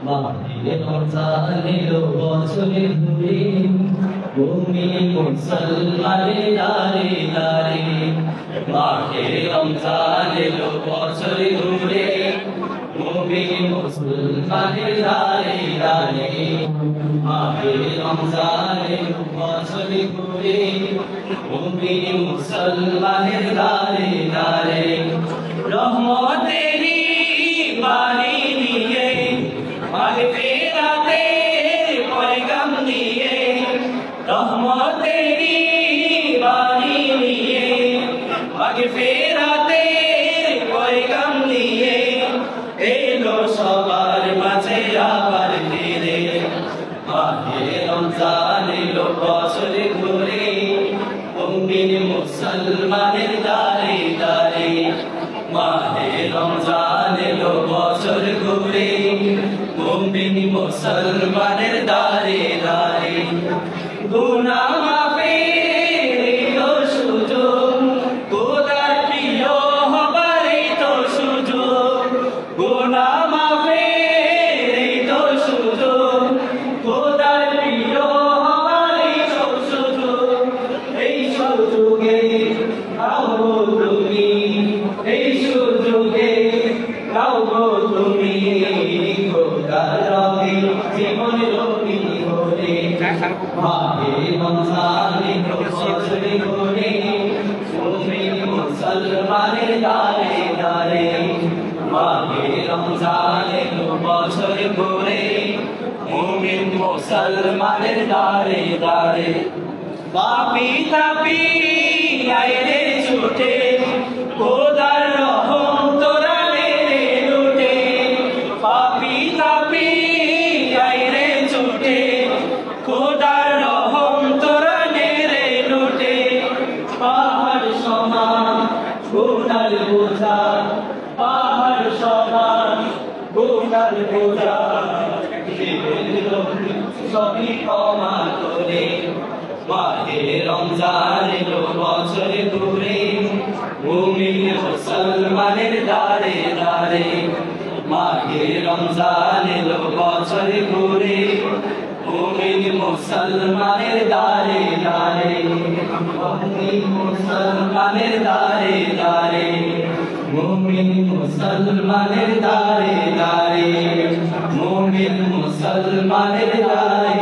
মাহে রমজান এলো বছরে ঘুরে মুমিন মুসলমানের দারে দারে মাহে রমজান এলো বছরে ঘুরে মুমিন মুসলমানের দারে দারে মাহে রমজান এলো বছরে ঘুরে মুমিন মুসলমানের দারে দারে রহমতেরি বাণী নিয়ে মাগফিরাতে পয়গাম নিয়ে রহমতেরি বাণী নিয়ে মাগফিরাতে পয়গাম নিয়ে এলো সবার মাঝে আবার ফিরে মাহে রমজান এলো বছরে ঘুরে মুমিন মুসলমানের দারে দারে মাহে রমজান এলো বছর ঘুরে মুমিন মুসলমানের দারে দারে গুনাহ মাফের তো সুযোগ খোদার প্রিয় হবার তো সুযোগ গুনাহ মাফের তো সুযোগ খোদার প্রিয় হবার তো সুযোগ এই সুযোগে আও তুমি এই সুযোগে গাও তুমি খোদার রবে জীবন রবি করে মাহে রমজান এলো বছরে ঘুরে মুমিন মুসলমানের দারে দারে মাহে রমজান এলো বছরে ঘুরে মুমিন মুসলমানের দারে দারে পাপী তাপী আইরে ছুটে খোদার রহম তোরা মেরে লুটে পাপী তাপী আইরে ছুটে খোদার রহম তোরা মেরে লুটে পাহাড় সমান গুনার বোঝা পাহাড় সমান গুনার বোঝা সবই ক্ষমা করে মাহে রমজান এলো বছরে ঘুরে মুমিন মুসলমানের দারে দারে মাহে রমজান এলো বছরে ঘুরে মুমিন মুসলমানের দারে দারে মুমিন মুসলমানের দারে দারে মুমিন মুসলমানের দারে দারে মুমিন মুসলমানের দারে